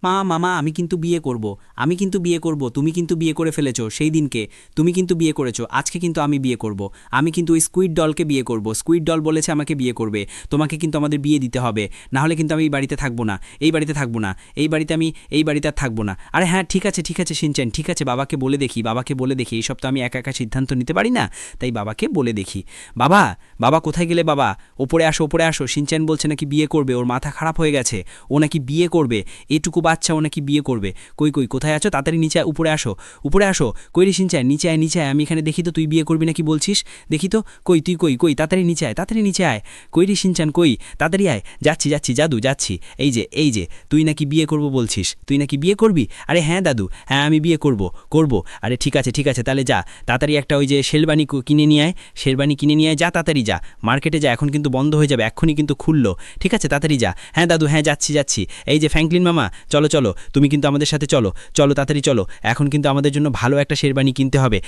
মামা আমি কিন্তু বিয়ে করব, আমি কিন্তু বিয়ে করব, তুমি কিন্তু বিয়ে করে ফেলেছো সেই দিনকে, তুমি কিন্তু বিয়ে করেছো, আজকে কিন্তু আমি বিয়ে করব, আমি কিন্তু ওই স্কুইড ডলকে বিয়ে করব, স্কুইড ডল বলেছে আমাকে বিয়ে করবে, তোমাকে কিন্তু আমাদের বিয়ে দিতে হবে, না হলে কিন্তু আমি এই বাড়িতে থাকবো না, এই বাড়িতে থাকবো না, এই বাড়িতে আমি এই বাড়িতে আর থাকবো না। আরে হ্যাঁ ঠিক আছে শিনচ্যান, ঠিক আছে বাবাকে বলে দেখি, বাবাকে বলে দেখি, এইসব তো আমি একা একা সিদ্ধান্ত নিতে পারি না, তাই বাবাকে বলে দেখি। বাবা, বাবা কোথায় গেলে বাবা? ওপরে আসো, ওপরে আসো, শিনচ্যান বলছে নাকি বিয়ে করবে, ওর মাথা খারাপ হয়ে গেছে, ও নাকি বিয়ে করবে, এটুকু বাচ্চা ও নাকি বিয়ে করবে। কই কই কোথায় আছো? তাড়াতাড়ি নিচে উপরে আসো, উপরে আসো। কই রে শিনচ্যান, নিচে আয় নিচে আয়, আমি এখানে দেখি তো তুই বিয়ে করবি নাকি বলছিস, দেখি তো কই তুই, কই কই তাড়াতাড়ি নিচে আয়, তাড়াতাড়ি নিচে আয়। কই রে শিনচ্যান কই, তাড়াতাড়ি আয়। যাচ্ছি যাচ্ছি জাদু যাচ্ছি। এই যে তুই নাকি বিয়ে করব বলছিস, তুই নাকি বিয়ে করবি? আরে হ্যাঁ দাদু, হ্যাঁ আমি বিয়ে করব করব। আরে ঠিক আছে তাহলে যা তাড়াতাড়ি একটা ওই যে শেরবানি কিনে নিয়ে আয়, শেরবানি কিনে নিয়ে আয়, যা তাড়াতাড়ি যা মার্কেটে যা, এখন কিন্তু বন্ধ হয়ে যাবে, এক্ষুনি কিন্তু খুললো। ঠিক আছে তাড়াতাড়ি যা। হ্যাঁ দাদু হ্যাঁ যাচ্ছি। এই যে ফ্র্যাঙ্কলিন মামা চলো চলো, তুমি কিন্তু আমাদের সাথে চলো চলো তাড়াতাড়ি চলো, এখন কিন্তু আমাদের জন্য ভালো একটা শেরবানি কিনতে হবে।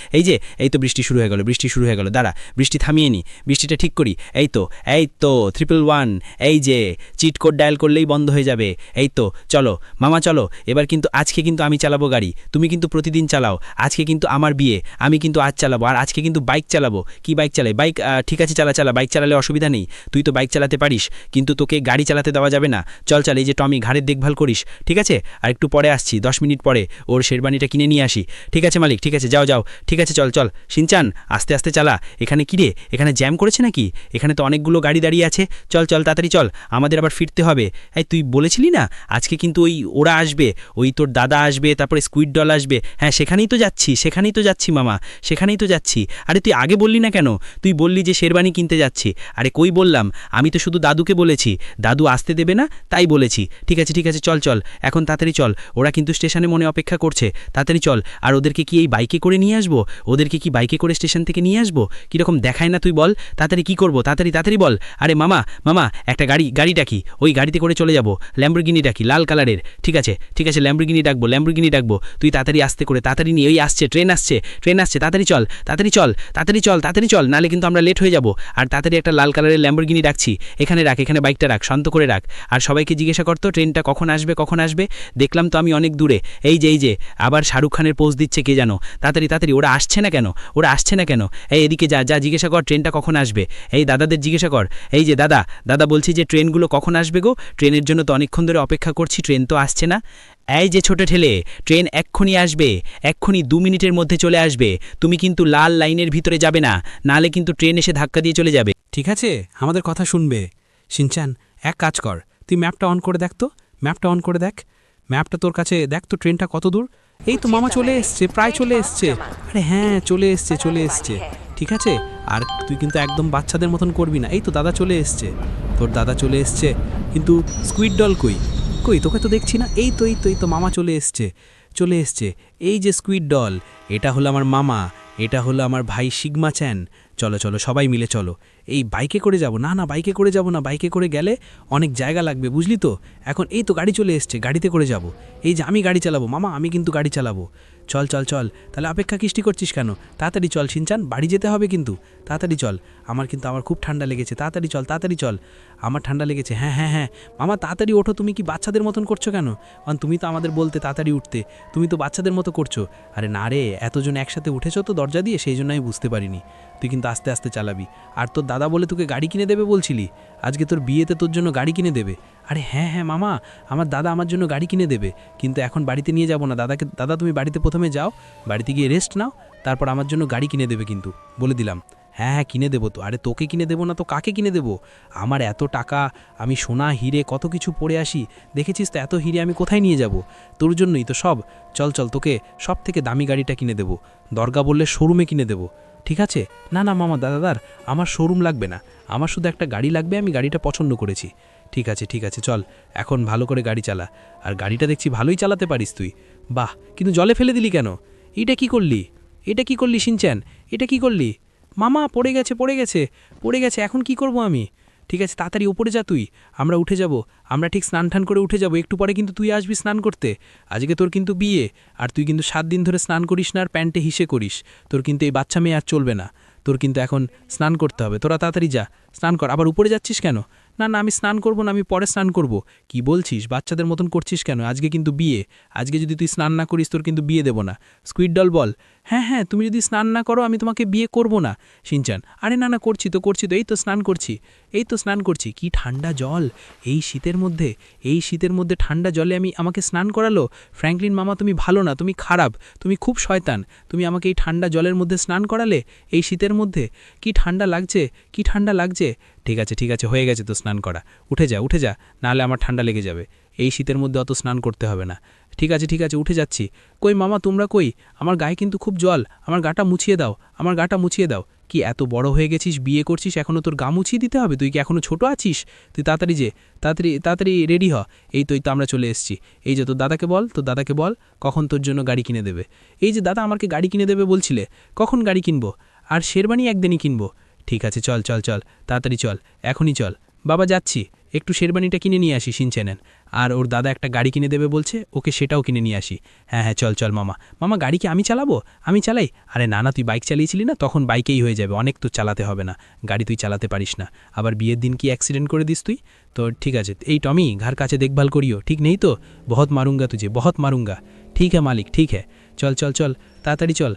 এই তো বৃষ্টি শুরু হয়ে গেল, দাঁড়া বৃষ্টি থামিয়ে নি, বৃষ্টিটা ঠিক করি। এই তো 111, এই যে চিট কোড ডায়াল করলেই বন্ধ হয়ে যাবে। এই তো চলো মামা চলো, এবার কিন্তু আজকে কিন্তু আমি চালাবো গাড়ি, তুমি কিন্তু প্রতিদিন চালাও, আজকে কিন্তু আমার বিয়ে, আমি কিন্তু আজ চালাবো, আর আজকে কিন্তু বাইক চালাবো। কি বাইক চালাই? বাইক ঠিক আছে চালা, বাইক চালালে অসুবিধা নেই, তুই তো বাইক চালাতে পারিস, কিন্তু তোকে গাড়ি চালাতে দেওয়া যাবে না। চল এই যে টমি ঘাড়ের দেখভাল করিস, ঠিক আছে? আর একটু পরে আসছি, 10 মিনিট পরে ওর শেরবানিটা কিনে নিয়ে আসি। ঠিক আছে মালিক, ঠিক আছে যাও ঠিক আছে চল শিনচান আস্তে আস্তে চালা। এখানে কি রে, এখানে জ্যাম করেছে নাকি? এখানে তো অনেকগুলো গাড়ি দাঁড়িয়ে আছে, চল তাড়াতাড়ি চল, আমাদের আবার ফিরতে হবে। এই তুই বলেছিলি না আজকে কিন্তু ওরা আসবে, ওই তোর দাদা আসবে, তারপরে স্কুইড ডল আসবে। হ্যাঁ সেখানেই তো যাচ্ছি মামা, সেখানেই তো যাচ্ছি। আরে তুই আগে বললি না কেন? তুই বললি যে শেরবানি কিনতে যাচ্ছি। আরে কই বললাম, আমি তো শুধু দাদুকে বলেছি, দাদু আসতে দেবে না তাই বলেছি। ঠিক আছে চল এখন তাড়াতাড়ি চল, ওরা কিন্তু স্টেশনে মনে অপেক্ষা করছে, তাড়াতাড়ি চল। আর ওদেরকে কি এই বাইকে করে নিয়ে আসবো? ওদেরকে কি বাইকে করে স্টেশন থেকে নিয়ে আসবো? কীরকম দেখায় না তুই বল, তাড়াতাড়ি কি করবো, তাড়াতাড়ি বল। আরে মামা একটা গাড়িটা কি, ওই গাড়িতে করে চলে যাবো, ল্যাম্বরগিনি ডাকি লাল কালারের। ঠিক আছে ল্যাম্বরগিনি ডাকবো, তুই তাড়াতাড়ি আসতে করে, তাড়াতাড়ি নিয়ে, ওই আসছে ট্রেন আসছে, তাড়াতাড়ি চল, নালে কিন্তু আমরা লেট হয়ে যাবো। আর তাড়াতাড়ি একটা লাল কালারের ল্যাম্বরগিনি ডাকছি, এখানে বাইকটা রাখ, শান্ত করে রাখ। আর সবাইকে জিজ্ঞাসা করতো ট্রেনটা কখন আসবে। দেখলাম তো আমি অনেক দূরে, এই যে আবার শাহরুখ খানের পোজ দিচ্ছে কে জানো। তাড়াতাড়ি ওরা আসছে না কেন? এই এদিকে যা জিজ্ঞাসা কর ট্রেনটা কখন আসবে। এই দাদাদের জিজ্ঞাসা কর, এই যে দাদা বলছি যে ট্রেনগুলো কখন আসবে গো, ট্রেনের জন্য তো অনেকক্ষণ ধরে অপেক্ষা করছি, ট্রেন তো আসছে না। এই যে ছোট ঠেলে, ট্রেন এক্ষুনি আসবে, এক্ষুনি 2 মিনিটের মধ্যে চলে আসবে, তুমি কিন্তু লাল লাইনের ভিতরে যাবে না, নালে কিন্তু ট্রেন এসে ধাক্কা দিয়ে চলে যাবে। ঠিক আছে, আমাদের কথা শুনবে। শিনচ্যান এক কাজ কর, তুই ম্যাপটা অন করে দেখ তো, ম্যাপটা তোর কাছে দেখ তো, ট্রেনটা কত দূর। এই তো মামা চলে এসছে, প্রায় চলে এসছে। আরে হ্যাঁ চলে এসছে। ঠিক আছে, আর তুই কিন্তু একদম বাচ্চাদের মতন করবি না। এই তো দাদা চলে এসছে, তোর দাদা চলে এসছে, কিন্তু স্কুইড ডল কই তোকে তো দেখছি না। এই তো মামা চলে এসছে। এই যে স্কুইড ডল, এটা হলো আমার মামা, এটা হলো আমার ভাই সিগমা চ্যান। চলো সবাই মিলে চলো। এই বাইকে করে যাব না, বাইকে করে যাব না, বাইকে করে গেলে অনেক জায়গা লাগবে বুঝলি তো। এখন এই তো গাড়ি চলে এসছে, গাড়িতে করে যাব। এই যে আমি গাড়ি চালাবো মামা, আমি কিন্তু গাড়ি চালাবো। চল তাহলে অপেক্ষা কিষ্টি করছিস কেন? তাড়াতাড়ি চল শিনচান, বাড়ি যেতে হবে কিন্তু, তাড়াতাড়ি চল। আমার খুব ঠান্ডা লেগেছে, তাড়াতাড়ি চল। আমার ঠান্ডা লেগেছে। হ্যাঁ মামা তাড়াতাড়ি ওঠো, তুমি কি বাচ্চাদের মতন করছো কেন? কারণ তুমি তো আমাদের বলতে তাড়াতাড়ি উঠতে, তুমি তো বাচ্চাদের মতো করছো। আরে না রে, এতজন একসাথে উঠেছো তো দরজা দিয়ে, সেই জন্য আমি বুঝতে পারিনি। তুই কিন্তু আস্তে আস্তে চালাবি। আর তোর দাদা বলে তোকে গাড়ি কিনে দেবে বলছিলি, আজকে তোর বিয়েতে তোর জন্য গাড়ি কিনে দেবে। আরে হ্যাঁ মামা, আমার দাদা আমার জন্য গাড়ি কিনে দেবে, কিন্তু এখন বাড়িতে নিয়ে যাব না দাদা, তুমি বাড়িতে প্রথমে যাও, বাড়িতে গিয়ে রেস্ট নাও, তারপর আমার জন্য গাড়ি কিনে দেবে কিন্তু, বলে দিলাম। হ্যাঁ কিনে দেবো তো। আরে তোকে কিনে দেবো না তো কাকে কিনে দেবো? আমার এত টাকা, আমি সোনা হিরে কত কিছু পরে আসি, দেখেছিস তো, এত হিরে আমি কোথায় নিয়ে যাব? তোর জন্যই তো সব। চল তোকে সব থেকে দামি গাড়িটা কিনে দেবো, দরগা বললে শোরুমে কিনে দেবো। ঠিক আছে? না মামা দাদাদার, আমার শোরুম লাগবে না, আমার শুধু একটা গাড়ি লাগবে, আমি গাড়িটা পছন্দ করেছি। ঠিক আছে চল, এখন ভালো করে গাড়ি চালা। আর গাড়িটা দেখছি ভালোই চালাতে পারিস তুই। বাহ, কিন্তু জলে ফেলে দিলি কেন? এটা কি করলি শিনচ্যান, এটা কি করলি? মামা পড়ে গেছে, এখন কি করব আমি? ঠিক আছে তাড়াতাড়ি উপরে যা তুই, আমরা উঠে যাব, আমরা ঠিক স্নান টান করে উঠে যাব, একটু পরে কিন্তু তুই আসবি স্নান করতে। আজকে তোর কিন্তু বিয়ে, আর তুই কিন্তু 7 দিন ধরে স্নান করিস না, আর প্যান্টে হিসে করিস, তোর কিন্তু এই বাচ্চা মেয়ে আর চলবে না, তোর কিন্তু এখন স্নান করতে হবে। তোরা তাড়াতাড়ি যা, স্নান কর। আবার উপরে যাচ্ছিস কেন? না না আমি স্নান করব না, আমি পরে স্নান করব। কি বলছিস, বাচ্চাদের মতন করছিস কেন? আজকে কিন্তু বিয়ে, আজকে যদি তুই স্নান না করিস তোর কিন্তু বিয়ে দেব না। স্কুইড ডল বল, হ্যাঁ হ্যাঁ তুমি যদি স্নান না করো আমি তোমাকে বিয়ে করব না। শিনচান, আরে না না করছি তো এই তো স্নান করছি, এই তো স্নান করছি। কি ঠান্ডা জল এই শীতের মধ্যে, এই শীতের মধ্যে ঠান্ডা জলে আমাকে স্নান করালো। ফ্র্যাঙ্কলিন মামা তুমি ভালো না, তুমি খারাপ, তুমি খুব শয়তান, তুমি আমাকে এই ঠান্ডা জলের মধ্যে স্নান করালে এই শীতের মধ্যে। কি ঠান্ডা লাগছে, কি ঠান্ডা লাগছে। ঠিক আছে হয়ে গেছে তো স্নান করা, উঠে যা, নাহলে আমার ঠান্ডা লেগে যাবে। এই শীতের মধ্যে অত স্নান করতে হবে না। ঠিক আছে উঠে যাচ্ছি। কই মামা তোমরা কই? আমার গায়ে কিন্তু খুব জল, আমার গাটা মুছিয়ে দাও, আমার গাটা মুছিয়ে দাও। কি এত বড় হয়ে গেছিস, বিয়ে করছিস, এখনও তোর গা মুছিয়ে দিতে হবে? তুই কি এখনও ছোট আছিস? তুই তাড়াতাড়ি তাড়াতাড়ি রেডি হ। এই তো আমরা চলে এসেছি। এই যে তোর দাদাকে বল কখন তোর জন্য গাড়ি কিনে দেবে। এই যে দাদা আমাকে গাড়ি কিনে দেবে বলছিলে, কখন গাড়ি কিনবো? আর শেরবানি একদিনই কিনবো। ঠিক আছে চল তাড়াতাড়ি চল, এখনই চল। বাবা যাচ্ছি, একটু শেরবানিটা কিনে নিয়ে আসি শিনচ্যানের। আর ওর দাদা একটা গাড়ি কিনে দেবে বলছে, ওকে সেটাও কিনে নিয়ে আসি। হ্যাঁ চল মামা গাড়ি কি আমি চালাবো? আমি চালাই? আরে না তুই বাইক চালিয়েছিলি না, তখন বাইকেই হয়ে যাবে, অনেক তো চালাতে হবে না, গাড়ি তুই চালাতে পারিস না। আবার বিয়ের দিন কি অ্যাক্সিডেন্ট করে দিস তুই? তো ঠিক আছে, এই টমি ঘর কাছে দেখভাল করিও, ঠিক নেই তো? বহুত মারুঙ্গা তুঝে, বহুত মারুঙ্গা। ঠিক হ্যাঁ মালিক, ঠিক হ্যাঁ। চল তাড়াতাড়ি চল।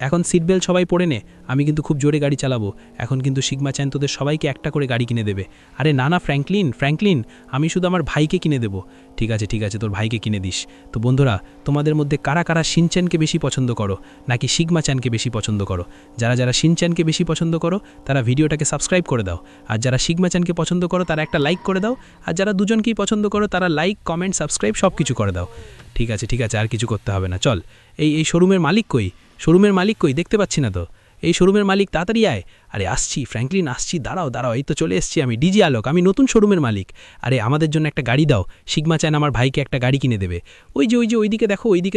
এখন সিট বেল্ট সবাই পড়ে নে, আমি কিন্তু খুব জোরে গাড়ি চালাবো। এখন কিন্তু সিগমা চ্যান তোদের সবাইকে একটা করে গাড়ি কিনে দেবে। আরে না ফ্র্যাঙ্কলিন আমি শুধু আমার ভাইকে কিনে দেবো। ঠিক আছে তোর ভাইকে কিনে দিস। তো বন্ধুরা, তোমাদের মধ্যে কারা শিনচ্যানকে বেশি পছন্দ করো নাকি সিগমা চ্যানকে বেশি পছন্দ করো? যারা সিনচ্যানকে বেশি পছন্দ করো তারা ভিডিওটাকে সাবস্ক্রাইব করে দাও, আর যারা সিগমা চ্যানকে পছন্দ করো তারা একটা লাইক করে দাও, আর যারা দুজনকেই পছন্দ করো তারা লাইক, কমেন্ট, সাবস্ক্রাইব সব কিছু করে দাও। ঠিক আছে আর কিছু করতে হবে না। চল, এই শোরুমের মালিক কই? দেখতে পাচ্ছি না তো। এই শোরুমের মালিক তাড়াতাড়ি আয়। আরে আসছি ফ্র্যাঙ্কলিন, আসছি, দাঁড়াও, এই তো চলে এসছি আমি, ডিজি আলোক, আমি নতুন শোরুমের মালিক। আরে আমাদের জন্য একটা গাড়ি দাও, সিগমা চ্যান আমার ভাইকে একটা গাড়ি কিনে দেবে। ওই যে ওইদিকে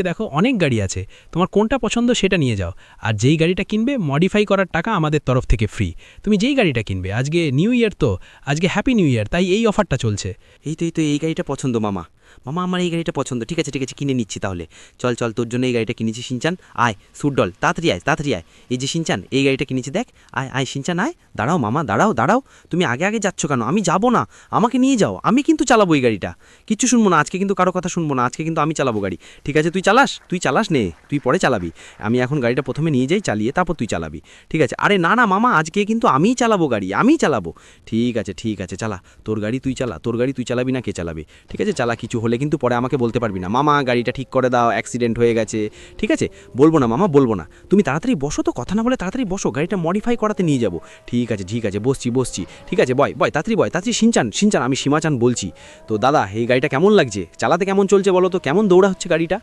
দেখো অনেক গাড়ি আছে, তোমার কোনটা পছন্দ সেটা নিয়ে যাও। আর যেই গাড়িটা কিনবে মডিফাই করার টাকা আমাদের তরফ থেকে ফ্রি। তুমি যেই গাড়িটা কিনবে, আজকে নিউ ইয়ার তো, আজকে হ্যাপি নিউ ইয়ার, তাই এই অফারটা চলছে। এই তো এই গাড়িটা পছন্দ মামা আমার এই গাড়িটা পছন্দ। ঠিক আছে কিনে নিচ্ছি তাহলে। চল তোর জন্য এই গাড়িটা কিনেছি শিনচান। আয় সুডল, তাড়াতাড়ি আয়। এই যে শিনচান এই গাড়িটা কিনেছি, দেখ। আয় শিনচান আয়। দাঁড়াও মামা, দাঁড়াও। তুমি আগে যাচ্ছ কেন? আমি যাব না, আমাকে নিয়ে যাও, আমি কিন্তু চালাবো এই গাড়িটা। কিচ্ছু শুনবো না আজকে, কিন্তু কারো কথা শুনবো না আজকে, কিন্তু আমি চালাবো গাড়ি। ঠিক আছে তুই চালাস নে, তুই পরে চালাবি। আমি এখন গাড়িটা প্রথমে নিয়ে যাই, চালিয়ে তারপর তুই চালাবি। ঠিক আছে? আরে না মামা, আজকে কিন্তু আমিই চালাবো গাড়ি, আমিই চালাবো। ঠিক আছে চালা, তোর গাড়ি তুই চালাবি না কে চালাবি? ঠিক আছে চালা, কিছু হলে কিন্তু পরে আমাকে বলতে পারবি না, মামা গাড়িটা ঠিক করে দাও, অ্যাক্সিডেন্ট হয়ে গেছে। ঠিক আছে? বলবো না মামা, বলবো না। তুমি তাড়াতাড়ি বসো তো, কথা না বলে তাড়াতাড়ি বসো, গাড়িটা মডিফাই করাতে নিয়ে যাবো। ঠিক আছে বসছি। ঠিক আছে বয় তাড়াতাড়ি শিনচান আমি সীমাচান বলছি। তো দাদা এই গাড়িটা কেমন লাগছে? চালাতে কেমন চলছে বলো তো? কেমন দৌড়া হচ্ছে গাড়িটা?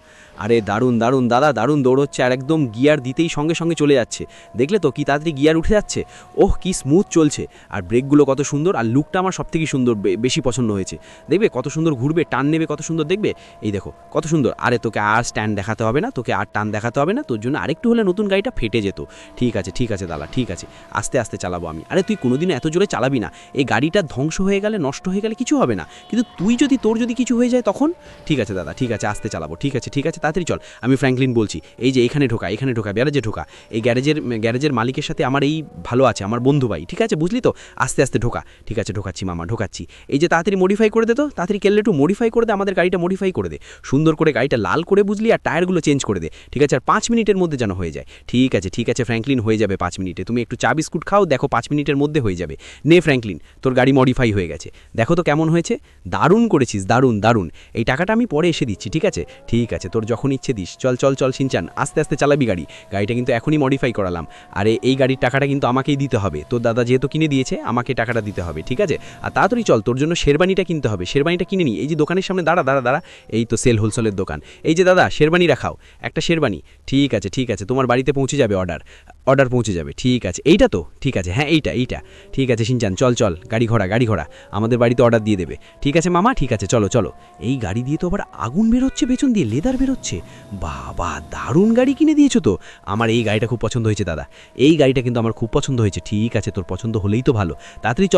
আরে দারুণ দাদা, দারুণ দৌড় হচ্ছে, আর একদম গিয়ার দিতেই সঙ্গে চলে যাচ্ছে। দেখলে তো কি তাড়াতাড়ি গিয়ার উঠে যাচ্ছে? ওহ কি স্মুথ চলছে, আর ব্রেকগুলো কত সুন্দর, আর লুকটা আমার সবথেকে সুন্দর, বেশি পছন্দ হয়েছে। দেখবে কত সুন্দর ঘুরবে, টান নেবে কত সুন্দর, দেখবে এই দেখো কত সুন্দর। আরে তোকে আর স্ট্যান্ড দেখাতে হবে না, তোকে আর টান দেখাতে হবে না, তোর জন্য আরেকটু হলে নতুন গাড়িটা ফেটে যেত। ঠিক আছে দাদা, ঠিক আছে, আস্তে চালাবো আমি। আরে তুই কোনোদিনও এত জোরে চালাবি না, এই গাড়িটা ধ্বংস হয়ে গেলে, নষ্ট হয়ে গেলে কিছু হবে না, কিন্তু তোর যদি কিছু হয়ে যায় তখন। ঠিক আছে দাদা, ঠিক আছে আস্তে চালাবো। ঠিক আছে তাড়াতাড়ি চল। আমি ফ্র্যাঙ্কলিন বলছি, এই যে এখানে ঢোকা, গ্যারেজে ঢোকা। এই গ্যারেজের মালিকের সাথে আমার এই ভালো আছে, আমার বন্ধু ভাই। ঠিক আছে বুঝলি তো? আস্তে ঢোকা। ঠিক আছে ঢোকাচ্ছি মামা, ঢোকাচ্ছি। এই যে তাড়াতাড়ি মডিফাই করে দে তো, তাড়াতাড়ি কেললে একটু মডিফাই করে দে, আমাদের গাড়িটা মডিফাই করে দে সুন্দর করে, গাড়িটা লাল করে বুঝলি, আর টায়ারগুলো চেঞ্জ করে দে। ঠিক আছে? আর 5 মিনিটের মধ্যে যেন হয়ে যায়। ঠিক আছে ফ্র্যাঙ্কলিন, হয়ে যাবে 5 মিনিটে। তুমি একটু চা বিস্কুট খাও, দেখো 5 মিনিটের মধ্যে হয়ে যাবে। নে ফ্র্যাঙ্কলিন, তোর গাড়ি মডিফাই হয়ে গেছে, দেখো তো কেমন হয়েছে। দারুণ করেছিস, দারুণ। এই টাকাটা আমি পরে এসে দিচ্ছি। ঠিক আছে তোর যখন ইচ্ছে দিস। চল শিনচান, আস্তে চালাবি গাড়িটা কিন্তু এখনই মডিফাই করালাম। আরে এই গাড়ির টাকাটা কিন্তু আমাকেই দিতে হবে, তোর দাদা যেহেতু কিনে দিয়েছে আমাকে টাকাটা দিতে হবে। ঠিক আছে? আর তাড়াতাড়ি চল, তোর জন্য শেরবানিটা কিনতে হবে, শেরবানিটা কিনে নি। এই যে দোকানের সামনে দাঁড়া, এই তো সেল হোলসেলের দোকান। এই যে দাদা শেরবানি রাখাও, একটা শেরবানি। ঠিক আছে তোমার বাড়িতে পৌঁছে যাবে, অর্ডার পৌঁছে যাবে। ঠিক আছে, এইটা তো ঠিক আছে, হ্যাঁ এইটা। ঠিক আছে শিনচান, চল গাড়ি ঘোড়া আমাদের বাড়িতে অর্ডার দিয়ে দেবে। ঠিক আছে মামা, ঠিক আছে চলো। এই গাড়ি দিয়ে তো আবার আগুন বেরোচ্ছে, পেছন দিয়ে লেদার বেরোচ্ছে। বাবা দারুণ গাড়ি কিনে দিয়েছো তো, আমার এই গাড়িটা খুব পছন্দ হয়েছে দাদা, এই গাড়িটা কিন্তু আমার খুব পছন্দ হয়েছে। ঠিক আছে তোর পছন্দ হলেই তো ভালো, তাড়াতাড়ি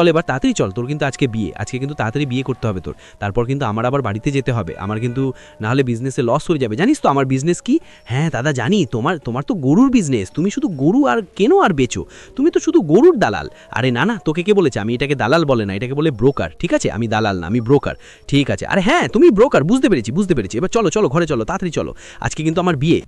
চল, তোর কিন্তু আজকে কিন্তু তাড়াতাড়ি বিয়ে করতে হবে তোর, তারপর কিন্তু আমার আবার বাড়ি বাড়িতে যেতে হবে, আমার কিন্তু নাহলে বিজনেসে লস হয়ে যাবে। জানিস তো আমার বিজনেস কি? হ্যাঁ দাদা জানি, তোমার তো গরুর বিজনেস, তুমি শুধু গরু আর কেনো আর বেচো, তুমি তো শুধু গরুর দালাল। আরে না না, তোকে কে বলেছে? আমি এটাকে দালাল বলে না, এটাকে বলে ব্রোকার, ঠিক আছে? আমি দালাল না, আমি ব্রোকার, ঠিক আছে? আরে হ্যাঁ তুমি ব্রোকার, বুঝতে পেরেছি। এবার চলো ঘরে চলো, তাড়াতাড়ি চলো, আজকে কিন্তু আমার বিয়ে।